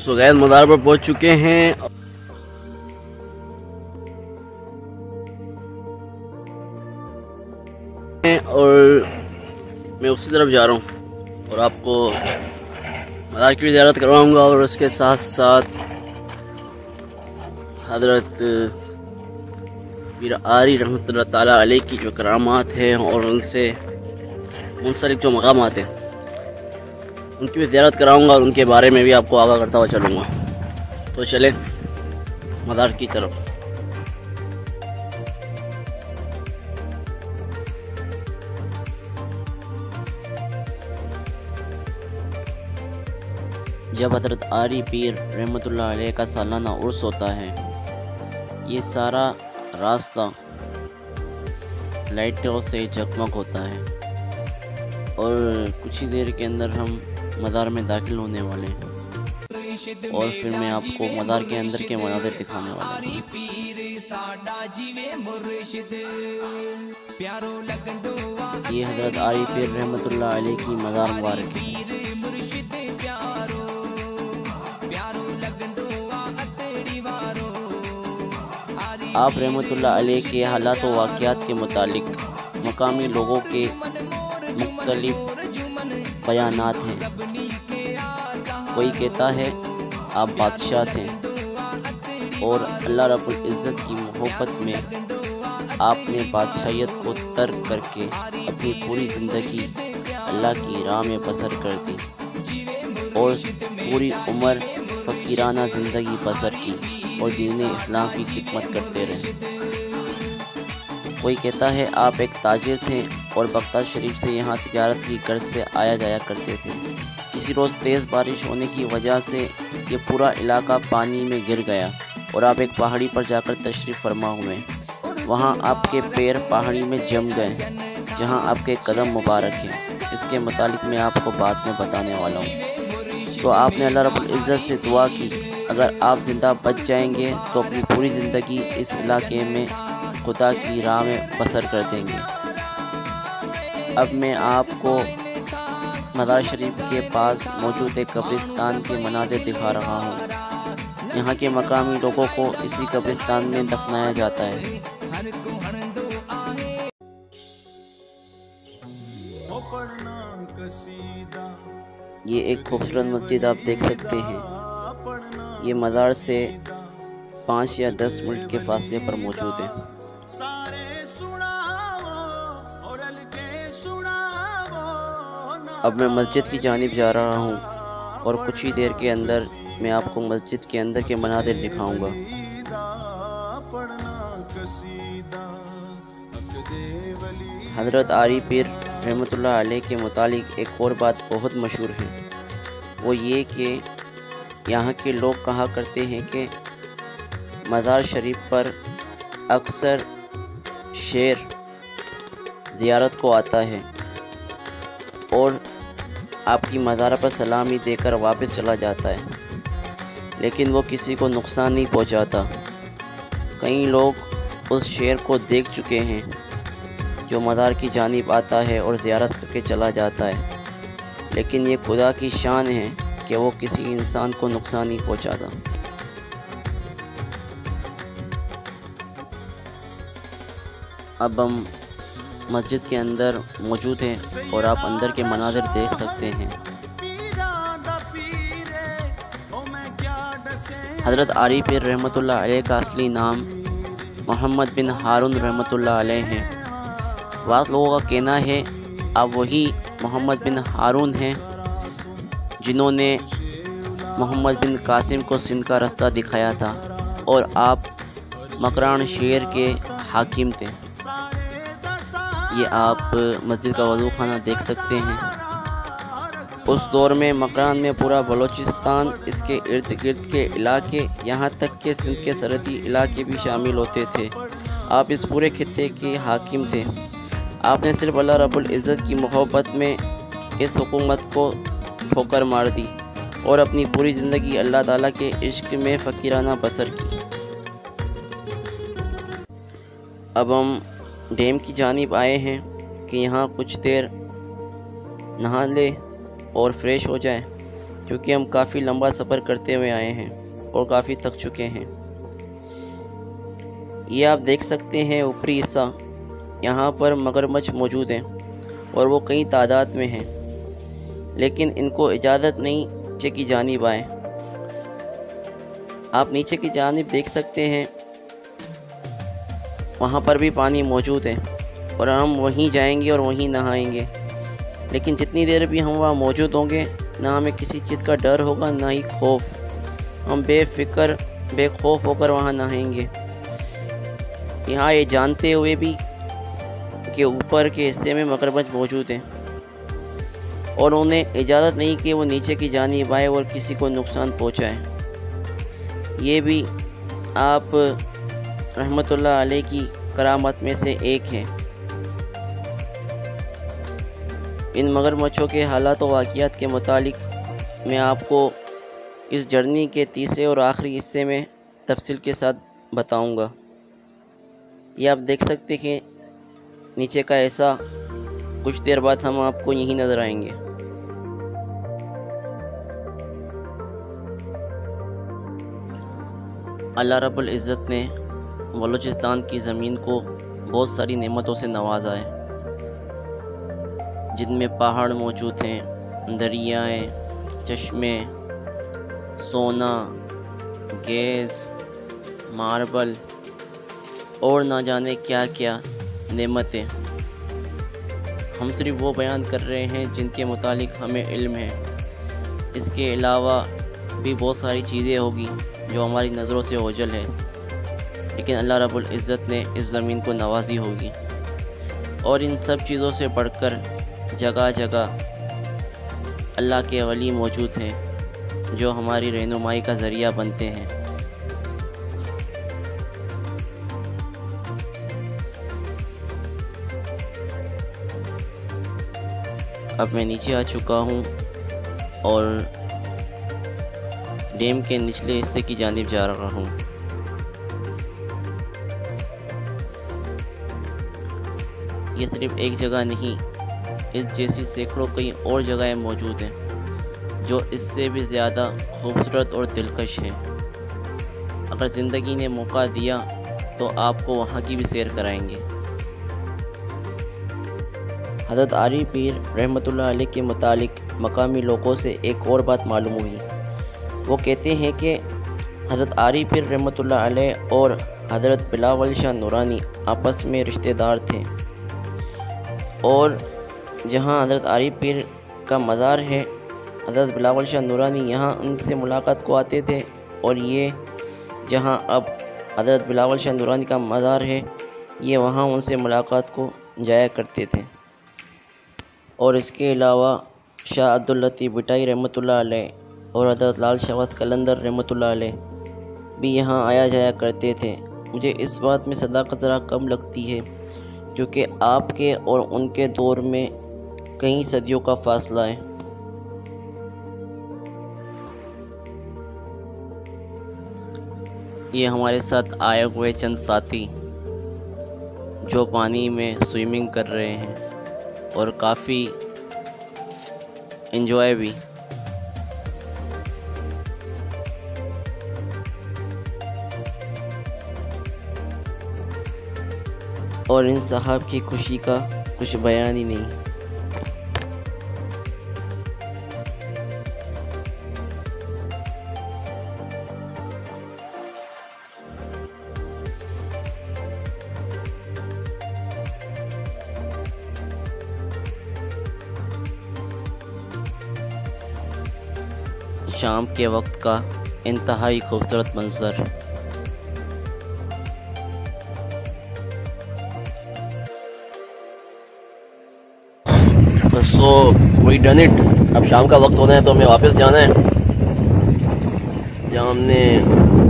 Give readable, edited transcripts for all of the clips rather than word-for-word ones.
सो gas मज़ार पर पहुंच चुके हैं और मैं उसी तरफ जा रहा हूँ और आपको मज़ार की भी ज़ियारत करवाऊँगा और उसके साथ साथ हज़रत पीर आरी रहमतुल्लाह ताला अलैह की जो करामात हैं और उनसे मुंसलिक जो मकामात हैं उनकी भी ज़ियारत कराऊंगा और उनके बारे में भी आपको आगाह करता हुआ चलूँगा। तो चलें मज़ार की तरफ। जब हज़रत आरी पीर रहमतुल्लाह अलैह का सालाना उर्स होता है, ये सारा रास्ता लाइटों से जगमग होता है और कुछ ही देर के अंदर हम मज़ार में दाखिल होने वाले हैं और फिर मैं आपको मज़ार के अंदर के मनाज़िर दिखाने वाला हूँ। ये हज़रत आरी पीर रहमतुल्लाह अलैह की मज़ार मुबारक है। आप रहमतुल्लाह अलैह के हालात व वाक़यात के मुतालिक मकामी लोगों के मुख्तलिफ बयानात हैं। कोई कहता है आप बादशाह थे और अल्लाह रब्बुल इज़्ज़त की मोहब्बत में आपने बादशाहियत को तर्क करके अपनी पूरी ज़िंदगी अल्लाह की राह में बसर कर दी और पूरी उम्र फ़कीराना ज़िंदगी बसर की और दीन इस्लाम की खिदमत करते रहे। कोई कहता है आप एक ताजिर थे और बगदाद शरीफ से यहाँ तिजारत की गर्ज से आया जाया करते थे। किसी रोज़ तेज़ बारिश होने की वजह से ये पूरा इलाका पानी में गिर गया और आप एक पहाड़ी पर जाकर तशरीफ़ फरमा हुए। वहाँ आपके पैर पहाड़ी में जम गए जहाँ आपके कदम मुबारक हैं। इसके मुतालिक मैं आपको बाद में बताने वाला हूँ। तो आपने अल्लाह रब्बुल इज़्ज़त से दुआ की अगर आप ज़िंदा बच जाएंगे तो अपनी पूरी ज़िंदगी इस इलाके में खुदा की राह में बसर कर देंगे। अब मैं आपको मज़ार शरीफ के पास मौजूद एक कब्रिस्तान के मनाज़िर दिखा रहा हूँ। यहाँ के मकामी लोगों को इसी कब्रिस्तान में दफनाया जाता है। ये एक खूबसूरत मस्जिद आप देख सकते हैं। ये मज़ार से 5 या 10 मिनट के फासले पर मौजूद है। अब मैं मस्जिद की जानिब जा रहा हूँ और कुछ ही देर के अंदर मैं आपको मस्जिद के अंदर के मनाज़िर दिखाऊंगा। हज़रत आरी पीर रहमतुल्लाह अलैह के मुतालिक एक और बात बहुत मशहूर है, वो ये कि यहाँ के लोग कहा करते हैं कि मज़ार शरीफ पर अक्सर शेर ज़ियारत को आता है और आपकी मज़ार पर सलामी देकर वापस चला जाता है, लेकिन वो किसी को नुकसान नहीं पहुँचाता। कई लोग उस शेर को देख चुके हैं जो मज़ार की जानिब आता है और ज़ियारत करके चला जाता है, लेकिन ये खुदा की शान है कि वो किसी इंसान को नुकसान नहीं पहुँचाता। अब हम मस्जिद के अंदर मौजूद हैं और आप अंदर के मनाज़िर देख सकते हैं। हज़रत आरी पीर रहमतुल्लाह अलैह का असली नाम मोहम्मद बिन हारून रहमतुल्लाह अलैह है। बाज़ लोगों का कहना है आप वही मोहम्मद बिन हारून हैं जिन्होंने मोहम्मद बिन कासिम को सिंध का रास्ता दिखाया था और आप मकरान शहर के हाकिम थे। ये आप मस्जिद का वज़ू खाना देख सकते हैं। उस दौर में मकरान में पूरा बलूचिस्तान, इसके इर्द गिर्द के इलाके, यहाँ तक के सिंध के सरहदी इलाके भी शामिल होते थे। आप इस पूरे खित्ते के हाकिम थे। आपने सिर्फ अल्लाह रब्बुल इज़्ज़त की मोहब्बत में इस हुकूमत को ठोकर मार दी और अपनी पूरी ज़िंदगी अल्लाह ताला के इश्क में फ़कीराना बसर की। अब हम डैम की जानिब आए हैं कि यहाँ कुछ देर नहा ले और फ्रेश हो जाए क्योंकि हम काफ़ी लंबा सफ़र करते हुए आए हैं और काफ़ी थक चुके हैं। ये आप देख सकते हैं ऊपरी हिस्सा, यहाँ पर मगरमच्छ मौजूद हैं और वो कई तादाद में हैं, लेकिन इनको इजाज़त नहीं नीचे की जानिब आए। आप नीचे की जानिब देख सकते हैं, वहाँ पर भी पानी मौजूद है और हम वहीं जाएंगे और वहीं नहाएंगे। लेकिन जितनी देर भी हम वहाँ मौजूद होंगे, ना हमें किसी चीज़ का डर होगा ना ही खौफ। हम बेफिक्र बेखौफ होकर वहाँ नहाएंगे, यहाँ ये जानते हुए भी कि ऊपर के हिस्से में मगरमच्छ मौजूद हैं और उन्हें इजाज़त नहीं कि वो नीचे की जानिब आए और किसी को नुकसान पहुँचाए। ये भी आप रहमतुल्लाह अलैह की करामत में से एक है। इन मगरमच्छों के हालात और वाक़ियात के मुतालिक मैं आपको इस जर्नी के तीसरे और आखिरी हिस्से में तफसील के साथ बताऊंगा। ये आप देख सकते हैं नीचे का ऐसा, कुछ देर बाद हम आपको यहीं नज़र आएंगे। अल्लाह रब्बुल इज़्ज़त ने बलूचिस्तान की ज़मीन को बहुत सारी नेमतों से नवाजा है, जिनमें पहाड़ मौजूद हैं, दरियाएँ, चश्मे, सोना, गैस, मार्बल और ना जाने क्या क्या नेमतें। हम सिर्फ वो बयान कर रहे हैं जिनके मुतालिक हमें इल्म है। इसके अलावा भी बहुत सारी चीज़ें होगी जो हमारी नज़रों से ओझल है, लेकिन अल्लाह रब्बुल इज़्ज़त ने इस ज़मीन को नवाजी होगी। और इन सब चीज़ों से बढ़कर जगह जगह अल्लाह के वली मौजूद हैं जो हमारी रहनुमाई का ज़रिया बनते हैं। अब मैं नीचे आ चुका हूँ और डैम के निचले हिस्से की जानिब जा रहा हूँ। ये सिर्फ एक जगह नहीं, इस जैसी सैकड़ों कई और जगहें मौजूद हैं जो इससे भी ज़्यादा खूबसूरत और दिलकश हैं। अगर ज़िंदगी ने मौका दिया तो आपको वहाँ की भी सैर कराएंगे। हज़रत आरी पीर रहमतुल्लाह अलैह के मुतालिक मकामी लोगों से एक और बात मालूम हुई। वो कहते हैं कि हज़रत आरी पीर रहमतुल्लाह अलैह और हज़रत बिलावल शाह नूरानी आपस में रिश्तेदार थे और जहाँ हज़रत आरी पीर का मज़ार है, हज़रत बिलावल शाह नूरानी यहाँ उनसे मुलाकात को आते थे और ये जहाँ अब हज़रत बिलावल शाह नूरानी का मज़ार है, ये वहाँ उनसे मुलाकात को जाया करते थे। और इसके अलावा शाह अब्दुल लतीफ़ बिटाई रहमतुल्लाह अलैह और हज़रत लाल शहवत कलंदर रहमतुल्लाह अलैह भी यहाँ आया जाया करते थे। मुझे इस बात में सदाकत ज़रा कम लगती है क्योंकि आपके और उनके दौर में कई सदियों का फासला है। ये हमारे साथ आए हुए चंद साथी जो पानी में स्विमिंग कर रहे हैं और काफ़ी एंजॉय भी। और इन साहब की खुशी का कुछ बयान ही नहीं। शाम के वक्त का इंतहाई खूबसूरत मंजर। So we done it. अब शाम का वक्त होना है तो हमें वापस जाना है जहाँ हमने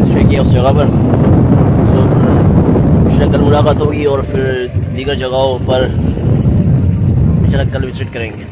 स्टे किया उस जगह पर। सो पिछले कल मुलाकात होगी और फिर दीगर जगहों पर पिछले कल विजिट करेंगे।